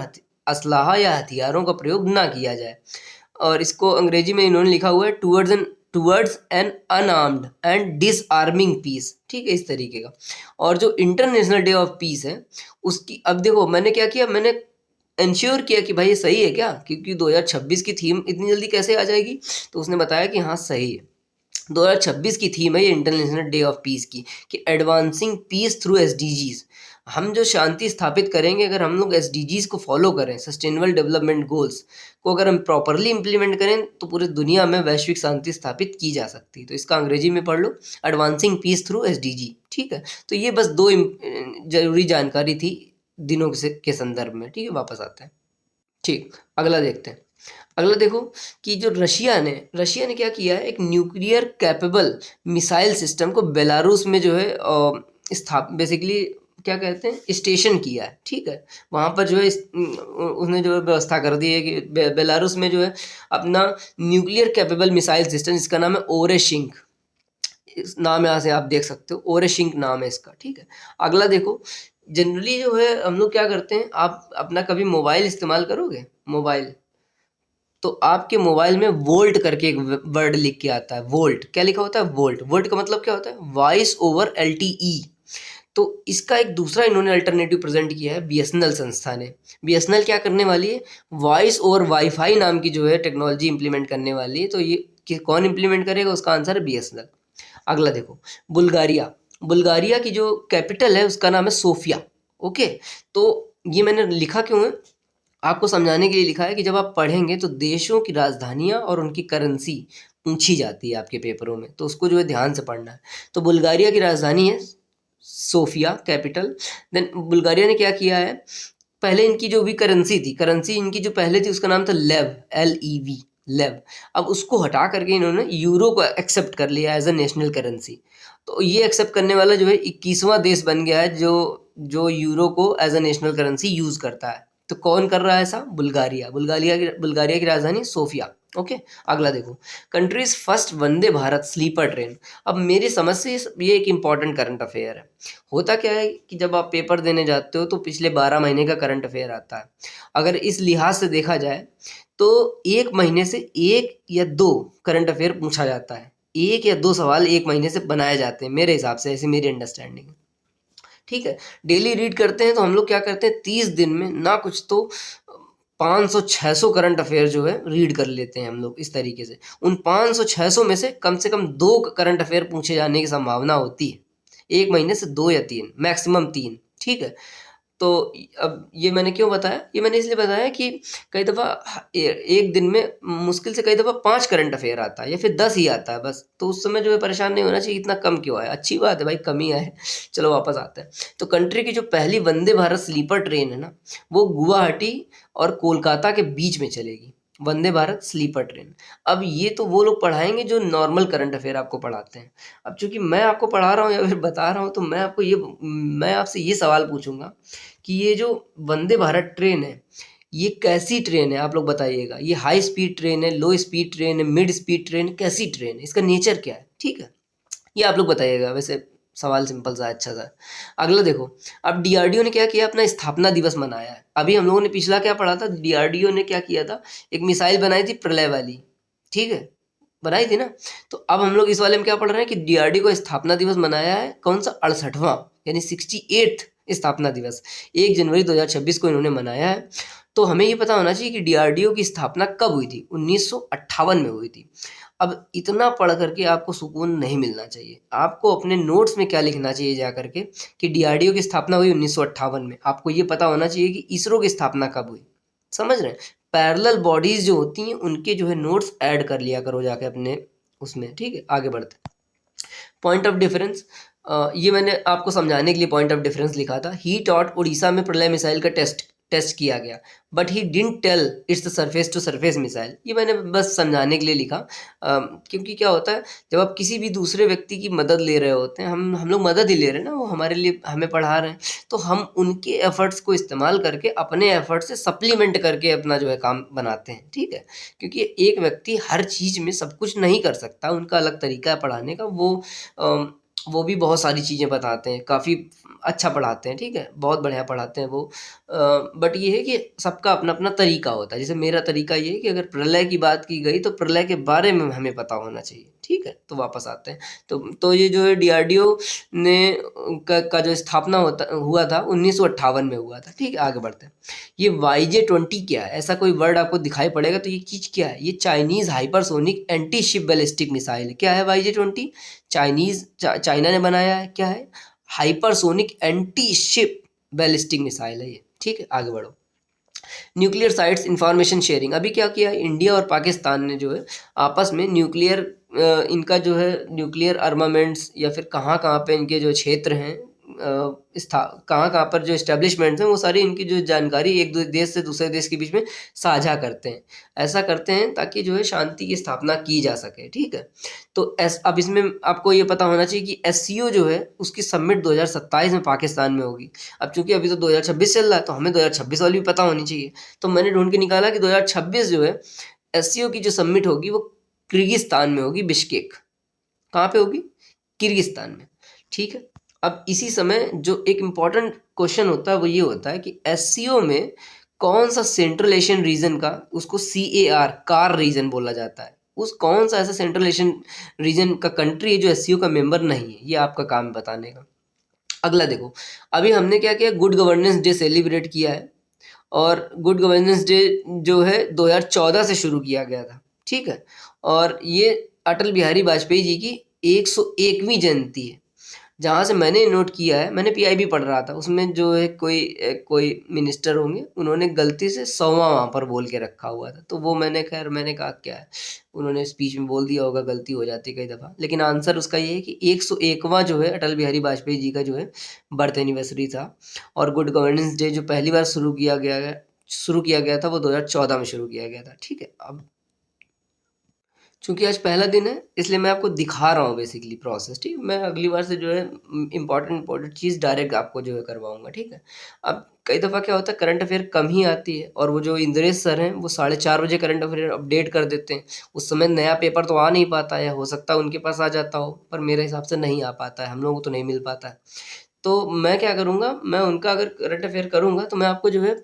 असलहा या हथियारों का प्रयोग ना किया जाए। और इसको अंग्रेजी में इन्होंने लिखा हुआ है towards an unarmed and disarming peace, ठीक है, इस तरीके का। और जो इंटरनेशनल डे ऑफ पीस है उसकी अब देखो मैंने क्या किया, मैंने इंश्योर किया कि भाई ये सही है क्या, क्योंकि 2026 की थीम इतनी जल्दी कैसे आ जाएगी। तो उसने बताया कि हाँ सही है। 2026 की थीम है ये इंटरनेशनल डे ऑफ पीस की कि एडवांसिंग पीस थ्रू एसडीजीज। हम जो शांति स्थापित करेंगे अगर हम लोग एसडीजीज को फॉलो करें, सस्टेनेबल डेवलपमेंट गोल्स को अगर हम प्रॉपरली इंप्लीमेंट करें तो पूरी दुनिया में वैश्विक शांति स्थापित की जा सकती है। तो इसका अंग्रेजी में पढ़ लो, एडवांसिंग पीस थ्रू एसडीजी, ठीक है। तो ये बस 2 जरूरी जानकारी थी दिनों के संदर्भ में, ठीक है। वापस आते हैं, ठीक, अगला देखते हैं। अगला देखो कि जो रशिया ने क्या किया है, एक न्यूक्लियर कैपेबल मिसाइल सिस्टम को बेलारूस में जो है बेसिकली क्या कहते हैं स्टेशन किया है, ठीक है। वहाँ पर जो है उसने जो है व्यवस्था कर दी है कि बेलारूस में जो है अपना न्यूक्लियर कैपेबल मिसाइल सिस्टम, जिसका नाम है ओरेशिंक, इस नाम यहाँ से आप देख सकते हो, ओरेशिंक नाम है इसका, ठीक है। अगला देखो, जनरली जो है हम लोग क्या करते हैं, आप अपना कभी मोबाइल इस्तेमाल करोगे, मोबाइल, तो आपके मोबाइल में वोल्ट करके एक वर्ड लिख के आता है। वोल्ट क्या लिखा होता है? वोल्ट। वोल्ट का मतलब क्या होता है? Voice over LTE. तो इसका एक दूसरा इन्होंने अल्टरनेटिव प्रेजेंट किया है बीएसएनएल संस्था ने। बीएसएनएल क्या करने वाली है? वॉइस ओवर वाईफाई नाम की जो है टेक्नोलॉजी इंप्लीमेंट करने वाली है। तो ये कौन इंप्लीमेंट करेगा? उसका आंसर है बीएसएनएल। अगला देखो, बुल्गारिया। बुल्गारिया की जो कैपिटल है उसका नाम है सोफिया, ओके। तो ये मैंने लिखा क्यों है, आपको समझाने के लिए लिखा है कि जब आप पढ़ेंगे तो देशों की राजधानियाँ और उनकी करेंसी पूछी जाती है आपके पेपरों में, तो उसको जो है ध्यान से पढ़ना है। तो बुल्गारिया की राजधानी है सोफिया, कैपिटल। देन बुल्गारिया ने क्या किया है, पहले इनकी जो भी करेंसी इनकी जो पहले थी उसका नाम था लेव, LEV, लेव। अब उसको हटा करके इन्होंने यूरो को एक्सेप्ट कर लिया एज अ नेशनल करेंसी। तो ये एक्सेप्ट करने वाला जो है 21वां देश बन गया है जो जो यूरो को as a national currency use करता है। तो कौन कर रहा है ऐसा? बुल्गारिया। बुल्गारिया की राजधानी सोफिया, ओके। अगला देखो, countries first Vande Bharat sleeper train. अब मेरी समझ से ये एक इम्पॉर्टेंट करंट अफेयर है। होता क्या है कि जब आप पेपर देने जाते हो तो पिछले 12 महीने का करंट अफेयर आता है। अगर इस लिहाज से देखा जाए तो 1 महीने से 1 या 2 करंट अफेयर पूछा जाता है। 1 या 2 सवाल 1 महीने से बनाए जाते हैं मेरे हिसाब से, ऐसी मेरी अंडरस्टैंडिंग है, ठीक है। डेली रीड करते हैं तो हम लोग क्या करते हैं 30 दिन में ना कुछ तो 500-600 करंट अफेयर जो है रीड कर लेते हैं हम लोग इस तरीके से। उन 500-600 में से कम 2 करंट अफेयर पूछे जाने की संभावना होती है। 1 महीने से 2 या 3, मैक्सिमम 3, ठीक है। तो अब ये मैंने क्यों बताया? ये मैंने इसलिए बताया कि कई दफ़ा एक दिन में मुश्किल से कई दफ़ा 5 करंट अफेयर आता है या फिर 10 ही आता है बस। तो उस समय जो है परेशान नहीं होना चाहिए, इतना कम क्यों आया? अच्छी बात है भाई, कम ही आए। चलो वापस आते हैं। तो कंट्री की जो पहली वंदे भारत स्लीपर ट्रेन है ना, वो गुवाहाटी और कोलकाता के बीच में चलेगी। वंदे भारत स्लीपर ट्रेन। अब ये तो वो लोग पढ़ाएंगे जो नॉर्मल करंट अफेयर आपको पढ़ाते हैं। अब चूंकि मैं आपको पढ़ा रहा हूँ या फिर बता रहा हूँ तो मैं आपसे ये सवाल पूछूंगा कि ये जो वंदे भारत ट्रेन है ये कैसी ट्रेन है, आप लोग बताइएगा। ये हाई स्पीड ट्रेन है, लो स्पीड ट्रेन है, मिड स्पीड ट्रेन, कैसी ट्रेन है, इसका नेचर क्या है, ठीक है। ये आप लोग बताइएगा। वैसे सवाल सिंपल सा है, अच्छा सा। अगला देखो, अब डीआरडीओ ने क्या किया, अपना स्थापना दिवस मनाया है। अभी हम लोगों ने पिछला क्या पढ़ा था, डीआरडीओ ने क्या किया था, एक मिसाइल बनाई थी प्रलय वाली, ठीक है, बनाई थी ना। तो अब हम लोग इस वाले में क्या पढ़ रहे हैं कि डीआरडीओ को स्थापना दिवस मनाया है, कौन सा, 68वां, यानी 68th स्थापना दिवस 1 जनवरी 2026 को इन्होंने मनाया है। तो हमें ये पता होना चाहिए कि डीआरडीओ की स्थापना कब हुई थी, 1958 में हुई थी। अब इतना पढ़ करके आपको सुकून नहीं मिलना चाहिए, आपको अपने नोट्स में क्या लिखना चाहिए जा करके कि डीआरडीओ की स्थापना हुई 1958 में। आपको ये पता होना चाहिए कि इसरो की स्थापना कब हुई, समझ रहे हैं। पैरेलल बॉडीज जो होती हैं उनके जो है नोट्स ऐड कर लिया करो जाके अपने उसमें, ठीक है। आगे बढ़ते हैं, पॉइंट ऑफ डिफरेंस, ये मैंने आपको समझाने के लिए पॉइंट ऑफ डिफरेंस लिखा था। ही टॉट उड़ीसा में प्रलय मिसाइल का टेस्ट किया गया, but he didn't tell it's the surface to surface missile. ये मैंने बस समझाने के लिए लिखा, क्योंकि क्या होता है, जब आप किसी भी दूसरे व्यक्ति की मदद ले रहे होते हैं, हम लोग मदद ही ले रहे हैं ना, वो हमारे लिए हमें पढ़ा रहे हैं, तो हम उनके एफर्ट्स को इस्तेमाल करके अपने एफर्ट से सप्लीमेंट करके अपना जो है काम बनाते हैं, ठीक है। क्योंकि एक व्यक्ति हर चीज़ में सब कुछ नहीं कर सकता, उनका अलग तरीका है पढ़ाने का, वो भी बहुत सारी चीज़ें बताते हैं, काफ़ी अच्छा पढ़ाते हैं, ठीक है, बहुत बढ़िया पढ़ाते हैं वो। बट ये है कि सबका अपना अपना तरीका होता है। जैसे मेरा तरीका ये है कि अगर प्रलय की बात की गई तो प्रलय के बारे में हमें पता होना चाहिए, ठीक है। तो वापस आते हैं, तो ये जो है डीआरडीओ ने का जो स्थापना हुआ था 1958 में हुआ था, ठीक है। आगे बढ़ते हैं, ये YJ-20 क्या है, ऐसा कोई वर्ड आपको दिखाई पड़ेगा तो ये चीज़ क्या है, ये Chinese hypersonic anti ship ballistic missile है। क्या है YJ-20, चाइना ने बनाया है, क्या है, hypersonic anti ship ballistic missile है ये, ठीक है। आगे बढ़ो, न्यूक्लियर साइट्स इंफॉर्मेशन शेयरिंग, अभी क्या किया है, इंडिया और पाकिस्तान ने जो है आपस में न्यूक्लियर इनका जो है न्यूक्लियर आर्मामेंट्स या फिर कहाँ कहाँ पे इनके जो क्षेत्र हैं, कहाँ कहाँ पर जो इस्टेब्लिशमेंट्स हैं, वो सारी इनकी जो जानकारी एक देश से दूसरे देश के बीच में साझा करते हैं। ऐसा करते हैं ताकि जो है शांति की स्थापना की जा सके, ठीक है। तो अब इसमें आपको ये पता होना चाहिए कि SCO जो है उसकी सबमिट 2027 में पाकिस्तान में होगी। अब चूंकि अभी तो 2026 चल रहा है, तो हमें 2026 वाली भी पता होनी चाहिए। तो मैंने ढूंढ के निकाला कि 2026 जो है SCO की जो सबमिट होगी वो किर्गिस्तान में होगी, बिश्केक। कहाँ पे होगी, किर्गिस्तान में, ठीक है। अब इसी समय जो एक इम्पॉर्टेंट क्वेश्चन होता है वो ये होता है कि SCO में कौन सा सेंट्रल एशियन रीजन का, उसको CAR कार रीजन बोला जाता है, उस कौन सा ऐसा सेंट्रल एशियन रीजन का कंट्री है जो SCO का मेंबर नहीं है, ये आपका काम है बताने का। अगला देखो, अभी हमने क्या किया, गुड गवर्नेंस डे सेलिब्रेट किया है, और गुड गवर्नेंस डे जो है 2014 से शुरू किया गया था, ठीक है। और ये अटल बिहारी वाजपेयी जी की 101वीं जयंती है। जहाँ से मैंने नोट किया है, मैंने PIB पढ़ रहा था, उसमें जो है कोई मिनिस्टर होंगे, उन्होंने गलती से 100वां वहाँ पर बोल के रखा हुआ था, तो वो मैंने कहा क्या है, उन्होंने स्पीच में बोल दिया होगा, गलती हो जाती है कई दफ़ा। लेकिन आंसर उसका ये है कि 101वां जो है अटल बिहारी वाजपेयी जी का जो है बर्थ एनिवर्सरी था। और गुड गवर्नेंस डे जो पहली बार शुरू किया गया था वो 2014 में शुरू किया गया था, ठीक है। अब चूंकि आज पहला दिन है इसलिए मैं आपको दिखा रहा हूँ बेसिकली प्रोसेस, ठीक है। मैं अगली बार से जो है इम्पोर्टेंट चीज़ डायरेक्ट आपको जो है करवाऊंगा, ठीक है। अब कई दफ़ा क्या होता है, करंट अफेयर कम ही आती है, और वो जो इंद्रेश सर हैं वो 4:30 बजे करंट अफेयर अपडेट कर देते हैं। उस समय नया पेपर तो आ नहीं पाता है, हो सकता है उनके पास आ जाता हो, पर मेरे हिसाब से नहीं आ पाता है, हम लोगों को तो नहीं मिल पाता है। तो मैं क्या करूँगा, मैं उनका अगर करंट अफेयर करूँगा तो मैं आपको जो है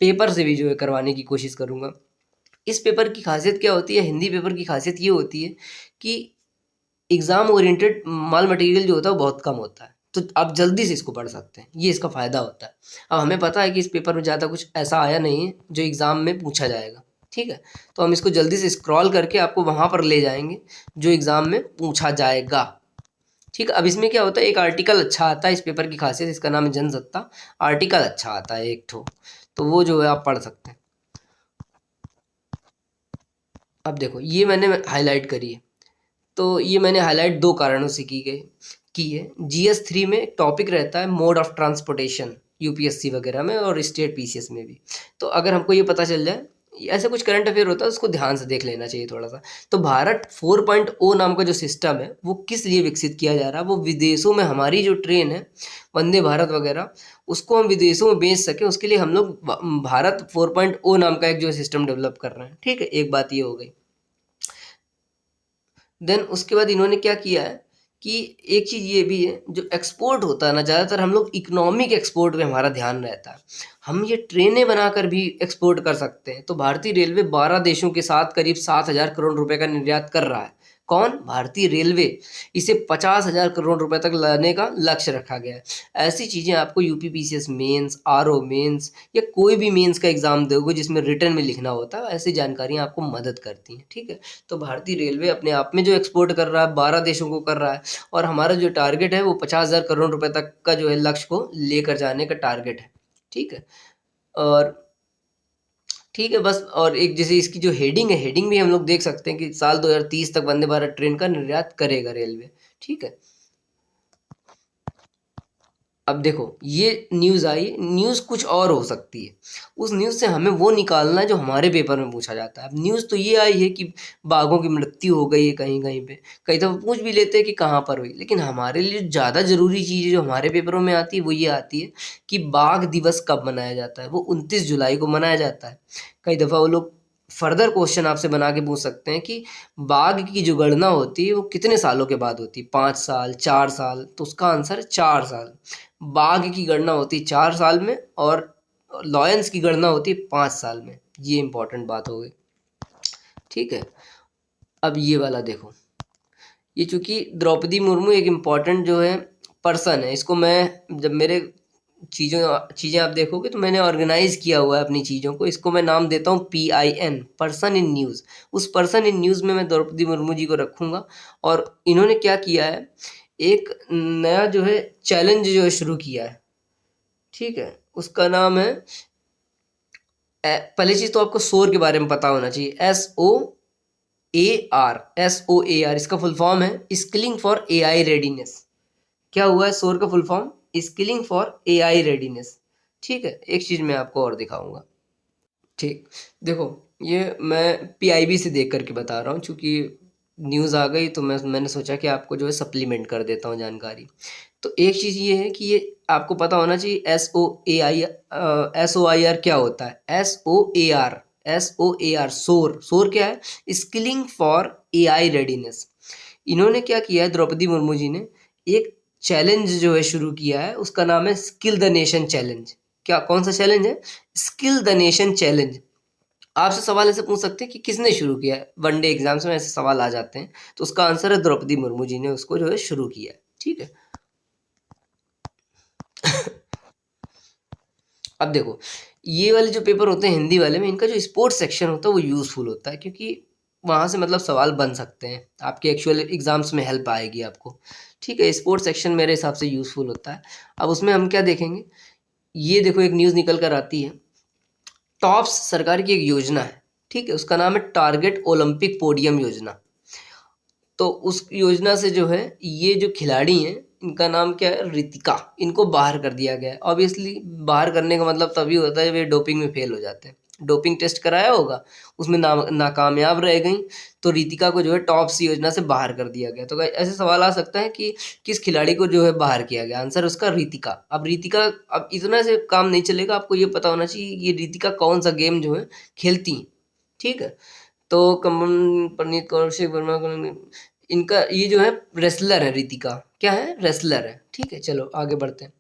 पेपर से भी जो है करवाने की कोशिश करूँगा। इस पेपर की खासियत क्या होती है, हिंदी पेपर की खासियत ये होती है कि एग्ज़ाम ओरिएंटेड माल मटेरियल जो होता है वो बहुत कम होता है, तो आप जल्दी से इसको पढ़ सकते हैं, ये इसका फ़ायदा होता है। अब हमें पता है कि इस पेपर में ज़्यादा कुछ ऐसा आया नहीं है जो एग्ज़ाम में पूछा जाएगा, ठीक है। तो हम इसको जल्दी से स्क्रॉल करके आपको वहाँ पर ले जाएंगे जो एग्ज़ाम में पूछा जाएगा, ठीक है। अब इसमें क्या होता है, एक आर्टिकल अच्छा आता है, इस पेपर की खासियत, इसका नाम है जनसत्ता। आर्टिकल अच्छा आता है एक ठो, तो वो जो है आप पढ़ सकते हैं। अब देखो ये मैंने हाईलाइट करी है, तो ये मैंने हाईलाइट 2 कारणों से की है। GS3 में एक टॉपिक रहता है मोड ऑफ ट्रांसपोर्टेशन, UPSC वगैरह में और स्टेट PCS में भी। तो अगर हमको ये पता चल जाए, ऐसा कुछ करंट अफेयर होता है उसको ध्यान से देख लेना चाहिए थोड़ा सा। तो भारत 4.0 नाम का जो सिस्टम है वो किस लिए विकसित किया जा रहा है, वो विदेशों में हमारी जो ट्रेन है वंदे भारत वगैरह, उसको हम विदेशों में बेच सके, उसके लिए हम लोग भारत 4.0 नाम का एक जो सिस्टम डेवलप कर रहे हैं, ठीक है। एक बात ये हो गई। देन उसके बाद इन्होंने क्या किया है कि एक चीज़ ये भी है, जो एक्सपोर्ट होता है ना, ज़्यादातर हम लोग इकोनॉमिक एक्सपोर्ट पे हमारा ध्यान रहता है। हम ये ट्रेनें बनाकर भी एक्सपोर्ट कर सकते हैं। तो भारतीय रेलवे 12 देशों के साथ करीब 7,000 करोड़ रुपए का निर्यात कर रहा है। कौन? भारतीय रेलवे। इसे 50,000 करोड़ रुपए तक लाने का लक्ष्य रखा गया है। ऐसी चीज़ें आपको यूपीपीसीएस मेंस, आरओ मेंस या कोई भी मेंस का एग्ज़ाम दोगे जिसमें रिटन में लिखना होता है, ऐसी जानकारियाँ आपको मदद करती हैं, ठीक है? तो भारतीय रेलवे अपने आप में जो एक्सपोर्ट कर रहा है, 12 देशों को कर रहा है, और हमारा जो टारगेट है वो 50,000 करोड़ रुपए तक का जो है लक्ष्य को लेकर जाने का टारगेट है, ठीक है? और ठीक है बस। और एक जैसे इसकी जो हेडिंग है, हेडिंग भी हम लोग देख सकते हैं कि साल 2030 तक वंदे भारत ट्रेन का निर्यात करेगा रेलवे, ठीक है? अब देखो ये न्यूज़ आई, न्यूज़ कुछ और हो सकती है। उस न्यूज़ से हमें वो निकालना है जो हमारे पेपर में पूछा जाता है। अब न्यूज़ तो ये आई है कि बाघों की मृत्यु हो गई है कहीं-कहीं पे। कई दफ़ा पूछ भी लेते हैं कि कहाँ पर हुई। लेकिन हमारे लिए ज़्यादा ज़रूरी चीज़ जो हमारे पेपरों में आती है वो ये आती है कि बाघ दिवस कब मनाया जाता है? वो 29 जुलाई को मनाया जाता है। कई दफ़ा वो लोग फर्दर क्वेश्चन आपसे बना के पूछ सकते हैं कि बाघ की जो गणना होती है वो कितने सालों के बाद होती है? 5 साल, 4 साल? तो उसका आंसर है 4 साल। बाघ की गणना होती है 4 साल में और लॉयंस की गणना होती है 5 साल में। ये इंपॉर्टेंट बात हो गई, ठीक है? अब ये वाला देखो, ये चूंकि द्रौपदी मुर्मू एक इम्पॉर्टेंट जो है पर्सन है, इसको मैं जब मेरे चीज़ें आप देखोगे तो मैंने ऑर्गेनाइज किया हुआ है अपनी चीज़ों को। इसको मैं नाम देता हूँ PIN, पर्सन इन न्यूज़। उस पर्सन इन न्यूज़ में मैं द्रौपदी मुर्मू जी को रखूँगा। और इन्होंने क्या किया है, एक नया जो है चैलेंज जो है शुरू किया है, ठीक है? उसका नाम है पहली चीज़ तो आपको शोर के बारे में पता होना चाहिए। SOAR, इसका फुल फॉर्म है स्किलिंग फॉर AI रेडीनेस। क्या हुआ है शोर का full form? Skilling for AI readiness, ठीक है? एक चीज़ मैं आपको और दिखाऊंगा, ठीक। देखो ये मैं PIB से देख करके बता रहा हूँ, चूंकि न्यूज़ आ गई तो मैंने सोचा कि आपको जो है सप्लीमेंट कर देता हूँ जानकारी। तो एक चीज़ ये है कि ये आपको पता होना चाहिए SOAR क्या होता है। SOAR शोर क्या है? Skilling for AI readiness. इन्होंने क्या किया है, द्रौपदी मुर्मू जी ने एक चैलेंज जो है शुरू किया है, उसका नाम है स्किल द नेशन चैलेंज। क्या, कौन सा चैलेंज है? Skill the nation challenge. आपसे सवाल ऐसे पूछ सकते हैं कि किसने शुरू किया है, वनडे एग्जाम्स में ऐसे सवाल आ जाते हैं। तो उसका आंसर है द्रौपदी मुर्मू जी ने उसको जो है शुरू किया है, ठीक है? अब देखो ये वाले जो पेपर होते हैं हिंदी वाले में, इनका जो स्पोर्ट्स सेक्शन होता है वो यूज़फुल होता है, क्योंकि वहाँ से मतलब सवाल बन सकते हैं, आपके एक्चुअल एग्जाम्स में हेल्प आएगी आपको, ठीक है? स्पोर्ट्स सेक्शन मेरे हिसाब से यूज़फुल होता है। अब उसमें हम क्या देखेंगे, ये देखो एक न्यूज़ निकल कर आती है। टॉप्स सरकार की एक योजना है, ठीक है? उसका नाम है टारगेट ओलंपिक पोडियम योजना। तो उस योजना से जो है ये जो खिलाड़ी हैं, इनका नाम क्या है, रितिका, इनको बाहर कर दिया गया है। ऑब्वियसली बाहर करने का मतलब तभी होता है जब ये डोपिंग में फेल हो जाते हैं। डोपिंग टेस्ट कराया होगा, उसमें नाकामयाब रह गई, तो रितिका को जो है टॉप्स योजना से बाहर कर दिया गया। तो ऐसे सवाल आ सकता है कि किस खिलाड़ी को जो है बाहर किया गया? आंसर उसका रितिका। अब रितिका, अब इतना से काम नहीं चलेगा, आपको ये पता होना चाहिए ये रितिका कौन सा गेम जो है खेलती हैं, ठीक है? तो कमन परनीत कौर, शेख वर्मा, इनका ये जो है रेसलर है, रितिका क्या है, रेसलर है, ठीक है? चलो आगे बढ़ते हैं।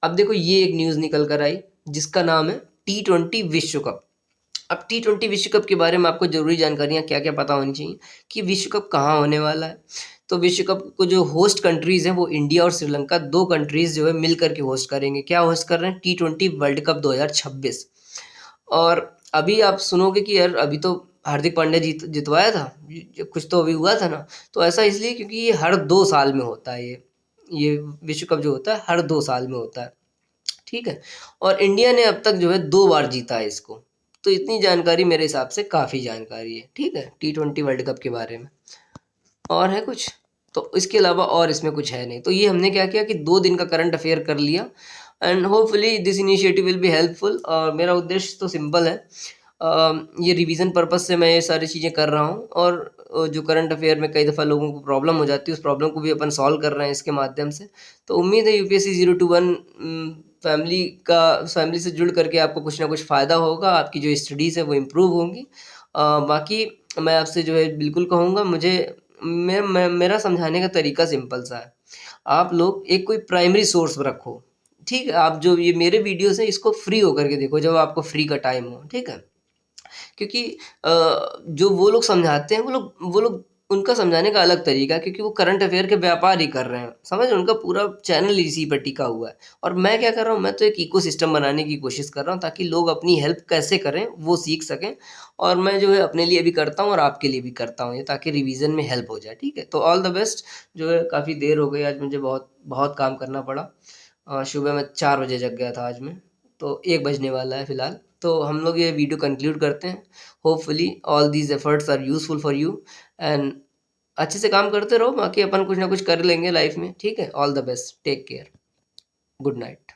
अब देखो ये एक न्यूज़ निकल कर आई जिसका नाम है T20 विश्व कप। अब T20 विश्व कप के बारे में आपको जरूरी जानकारियां क्या क्या पता होनी चाहिए कि विश्व कप कहाँ होने वाला है। तो विश्व कप को जो होस्ट कंट्रीज हैं वो इंडिया और श्रीलंका, दो कंट्रीज जो है मिल करके होस्ट करेंगे। क्या होस्ट कर रहे हैं? T20 world cup 2026। और अभी आप सुनोगे कि यार अभी तो हार्दिक पांड्या जितवाया था, कुछ तो अभी हुआ था ना। तो ऐसा इसलिए क्योंकि ये हर 2 साल में होता है, ये विश्व कप जो होता है हर 2 साल में होता है, ठीक है? और इंडिया ने अब तक जो है 2 बार जीता है इसको। तो इतनी जानकारी मेरे हिसाब से काफ़ी जानकारी है, ठीक है, T20 वर्ल्ड कप के बारे में। और है कुछ? तो इसके अलावा और इसमें कुछ है नहीं। तो ये हमने क्या किया कि 2 दिन का करंट अफेयर कर लिया, and hopefully this initiative will be helpful. और मेरा उद्देश्य तो सिंपल है, ये रिवीजन पर्पस से मैं ये सारी चीज़ें कर रहा हूँ। और जो करंट अफेयर में कई दफ़ा लोगों को प्रॉब्लम हो जाती है, उस प्रॉब्लम को भी अपन सॉल्व कर रहे हैं इसके माध्यम से। तो उम्मीद है UPSC 021 फैमिली से जुड़ करके आपको कुछ ना कुछ फ़ायदा होगा, आपकी जो स्टडीज़ है वो इम्प्रूव होंगी। बाकी मैं आपसे जो है बिल्कुल कहूँगा, मुझे मेरा समझाने का तरीका सिंपल सा है। आप लोग एक कोई प्राइमरी सोर्स रखो, ठीक है? आप जो ये मेरे वीडियोज़ हैं इसको फ्री होकर के देखो जब आपको फ्री का टाइम हो, ठीक है? क्योंकि जो वो लोग समझाते हैं वो लोग उनका समझाने का अलग तरीका है क्योंकि वो करंट अफेयर के व्यापार ही कर रहे हैं, समझ रहे हो? उनका पूरा चैनल इसी पे टिका हुआ है और मैं क्या कर रहा हूँ, मैं तो एक इकोसिस्टम बनाने की कोशिश कर रहा हूँ ताकि लोग अपनी हेल्प कैसे करें, वो सीख सकें और मैं जो है अपने लिए भी करता हूँ और आपके लिए भी करता हूँ ये ताकि रिवीज़न में हेल्प हो जाए, ठीक है? तो ऑल द बेस्ट जो है काफ़ी देर हो गई आज मुझे बहुत बहुत काम करना पड़ा। सुबह मैं 4 बजे जग गया था आज मैं, तो 1 बजने वाला है फ़िलहाल। तो हम लोग ये वीडियो कंक्लूड करते हैं। Hopefully all these efforts are useful for you and अच्छे से काम करते रहो, बाकी अपन कुछ ना कुछ कर लेंगे लाइफ़ में, ठीक है? All the best, take care, good night.